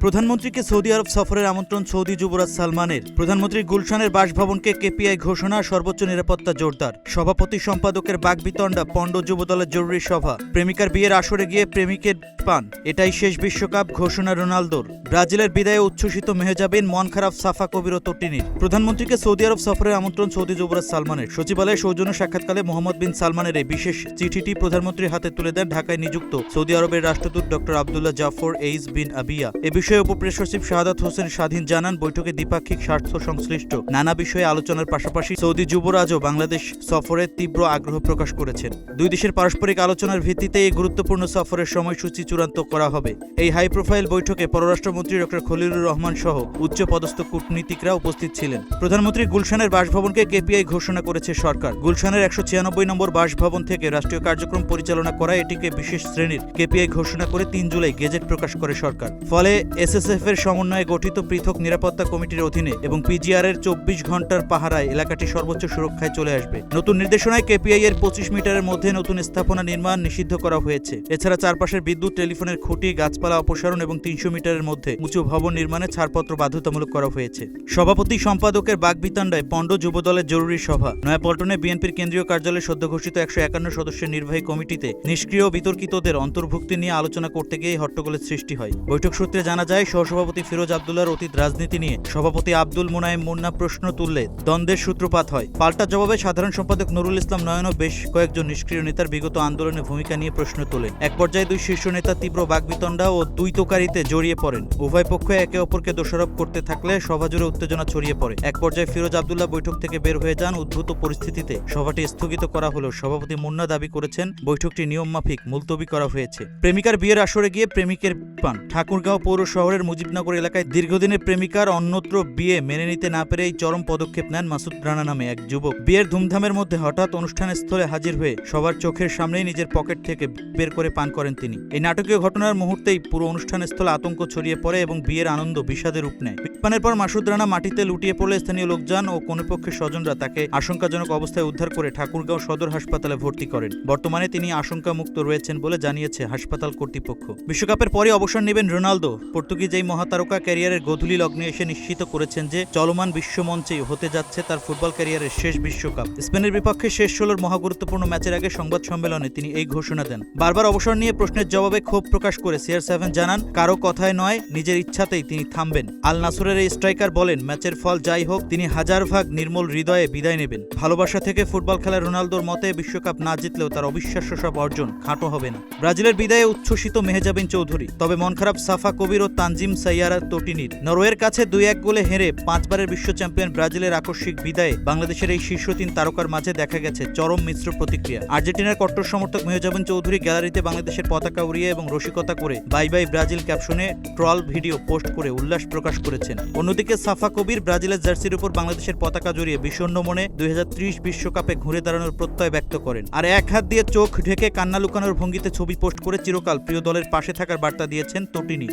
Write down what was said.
প্রধানমন্ত্রীকে সৌদি আরব সফরের আমন্ত্রণ সৌদি যুবরাজ সালমানের। প্রধানমন্ত্রী গুলশানের বাসভবনকে কেপিআই ঘোষণা, সর্বোচ্চ নিরাপত্তা জোরদার। সভাপতি সম্পাদকের বাগবিতণ্ডা, পণ্ড যুবদলের জরুরি সভা। প্রেমিকার বিয়ের আসরে গিয়ে প্রেমিকের পান, এটাই শেষ বিশ্বকাপ ঘোষণা রোনালদোর। ব্রাজিলের বিদায়ে উচ্ছ্বসিত মেহজাবিন, মন খারাপ সাফা কবির ও তটিনীর। প্রধানমন্ত্রীকে সৌদি আরব সফরের আমন্ত্রণ সৌদি যুবরাজ সালমানের। সচিবালয়ে সৌজন্য সাক্ষাৎকালে মোহাম্মদ বিন সালমানের এই বিশেষ চিঠিটি প্রধানমন্ত্রীর হাতে তুলে দেন ঢাকায় নিযুক্ত সৌদি আরবের রাষ্ট্রদূত ডক্টর আবদুল্লাহ জাফর এইস বিন আবিয়া। এ বিষয়ে উপপ্রেস সচিব শাহাদাত হোসেন স্বাধীন জানান, বৈঠকে দ্বিপাক্ষিক স্বার্থ সংশ্লিষ্ট নানা বিষয়ে আলোচনার পাশাপাশি সৌদি যুবরাজও বাংলাদেশ সফরে তীব্র আগ্রহ প্রকাশ করেছেন। দুই দেশের পারস্পরিক আলোচনার ভিত্তিতে এই গুরুত্বপূর্ণ সফরের সময়সূচি চূড়ান্ত করা হবে। এই হাই প্রোফাইল বৈঠকে পররাষ্ট্রমন্ত্রী ডক্টর খলিলুর রহমান সহ উচ্চ পদস্থ কূটনীতিকরা উপস্থিত ছিলেন। প্রধানমন্ত্রী গুলশানের বাসভবনকে কেপিআই ঘোষণা করেছে সরকার। গুলশানের ১৯৬ নম্বর বাসভবন থেকে রাষ্ট্রীয় কার্যক্রম পরিচালনা করা এটিকে বিশেষ শ্রেণীর কেপিআই ঘোষণা করে ৩ জুলাই গেজেট প্রকাশ করে সরকার। ফলে এসএসএফ এর সমন্বয়ে গঠিত পৃথক নিরাপত্তা কমিটির অধীনে এবং পিজিআর এর ২৪ ঘন্টার পাহারায় এলাকাটি সর্বোচ্চ সুরক্ষায় চলে আসবে। নতুন নির্দেশনায় কেপিআই এর ২৫ মিটারের মধ্যে নতুন স্থাপনা নির্মাণ নিষিদ্ধ করা হয়েছে। এছাড়া চারপাশের বিদ্যুৎ, টেলিফোনের খুঁটি, গাছপালা অপসারণ এবং ৩০০ মিটারের মধ্যে উঁচু ভবন নির্মাণে ছাড়পত্র বাধ্যতামূলক করা হয়েছে। সভাপতি সম্পাদকের বাগবিতণ্ডায় পণ্ড যুবদলের জরুরি সভা। নয়াপল্টনে বিএনপির কেন্দ্রীয় কার্যালয়ে সদ্য ঘোষিত ১৫১ সদস্যের নির্বাহী কমিটিতে নিষ্ক্রিয় বিতর্কিতদের অন্তর্ভুক্তি নিয়ে আলোচনা করতে গিয়ে হট্টগোলের সৃষ্টি হয়। বৈঠক সূত্রে জানা যায়, সহসভাপতি ফিরোজ আব্দুল্লাহর অতীত রাজনীতি নিয়ে সভাপতি আব্দুল মোনায়েম মুন্না প্রশ্ন তুললে দ্বন্দ্বের সূত্রপাত হয়। পাল্টা জবাবে সাধারণ সম্পাদক নুরুল ইসলাম নয়নও বেশ কয়েকজন নিষ্ক্রিয় নেতার বিগত আন্দোলনের ভূমিকা নিয়ে প্রশ্ন তোলেন। এক পর্যায়ে দুই শীর্ষ নেতা তীব্র বাগবিতণ্ডা ও দ্বৈতকারিতে জড়িয়ে পড়েন। উভয় পক্ষ একে অপরকে দোষারোপ করতে থাকলে সভা জুড়ে উত্তেজনা ছড়িয়ে পড়ে। এক পর্যায়ে ফিরোজ আব্দুল্লাহ বৈঠক থেকে বের হয়ে যান। উদ্ভূত পরিস্থিতিতে সভাটি স্থগিত করা হলেও সভাপতি মুন্না দাবি করেছেন বৈঠকটি নিয়মমাফিক মুলতবি করা হয়েছে। প্রেমিকার বিয়ের আসরে গিয়ে প্রেমিকের পান। ঠাকুরগাঁও পৌর শহরের মুজিবনগর এলাকায় দীর্ঘদিনের প্রেমিকার অন্যত্র বিয়ে মেনে নিতে না পেরে এই চরম পদক্ষেপ নেন মাসুদ রানা নামে এক যুবক। বিয়ের ধুমধামের মধ্যে হঠাৎ অনুষ্ঠানের স্থলে হাজির হয়ে সবার চোখের সামনেই নিজের পকেট থেকে বের করে পান করেন তিনি। এই নাটকীয় ঘটনার মুহূর্তেই পুরো অনুষ্ঠানের স্থলে আতঙ্ক ছড়িয়ে পড়ে এবং বিয়ের আনন্দ বিষাদের রূপ নেয়। পানের পর মাসুদ রানা মাটিতে লুটিয়ে পড়লে স্থানীয় লোকজন ও কনেপক্ষের স্বজনরা তাকে আশঙ্কাজনক অবস্থায় উদ্ধার করে ঠাকুরগাঁও সদর হাসপাতালে ভর্তি করেন। বর্তমানে তিনি আশঙ্কামুক্ত রয়েছেন বলে জানিয়েছে হাসপাতাল কর্তৃপক্ষ। বিশ্বকাপের পরে অবসর নেবেন রোনালদো। পর্তুগিজ এই মহাতারকা ক্যারিয়ারের গোধূলি লগ্নে এসে নিশ্চিত করেছেন যে চলমান বিশ্বমঞ্চেই হতে যাচ্ছে তার ফুটবল ক্যারিয়ারের শেষ বিশ্বকাপ। স্পেনের বিপক্ষে শেষ ১৬র মহাগুরুত্বপূর্ণ ম্যাচের আগে সংবাদ সম্মেলনে তিনি এই ঘোষণা দেন। বারবার অবসর নিয়ে প্রশ্নের জবাবে ক্ষোভ প্রকাশ করে CR7 জানান, কারো কথায় নয়, নিজের ইচ্ছাতেই তিনি থামবেন। আল নাসরের এই স্ট্রাইকার বলেন, ম্যাচের ফল যাই হোক তিনি হাজার ভাগ নির্মল হৃদয়ে বিদায় নেবেন। ভালোবাসা থেকে ফুটবল খেলা রোনালদোর মতে বিশ্বকাপ না জিতলেও তার অবিশ্বাস্য সব অর্জন খাটো হবে না। ব্রাজিলের বিদায়ে উচ্ছ্বসিত মেহজাবিন চৌধুরী, তবে মন খারাপ সাফা কবির ও তানজিম সাইয়ারা তটিনীর। নরওয়ের কাছে ২-১ গোলে হেরে ৫ বারের বিশ্ব চ্যাম্পিয়ন ব্রাজিলের আকস্মিক বিদায়ে বাংলাদেশের এই শীর্ষ ৩ তারকার মাঝে দেখা গেছে চরম মিশ্র প্রতিক্রিয়া। আর্জেন্টিনার কট্টর সমর্থক মেহজাবিন চৌধুরী গ্যালারিতে বাংলাদেশের পতাকা উড়িয়ে এবং রসিকতা করে বাই বাই ব্রাজিল ক্যাপশনে ট্রল ভিডিও পোস্ট করে উল্লাস প্রকাশ করেছেন। অন্যদিকে সাফা কবির ব্রাজিলের জার্সির উপর বাংলাদেশের পতাকা জড়িয়ে বিষণ্ণ মনে ২০৩০ বিশ্বকাপে ঘুরে দাঁড়ানোর প্রত্যয় ব্যক্ত করেন। আর এক হাত দিয়ে চোখ ঢেকে কান্না লুকানোর ভঙ্গিতে ছবি পোস্ট করে চিরকাল প্রিয় দলের পাশে থাকার বার্তা দিয়েছেন তটিনী।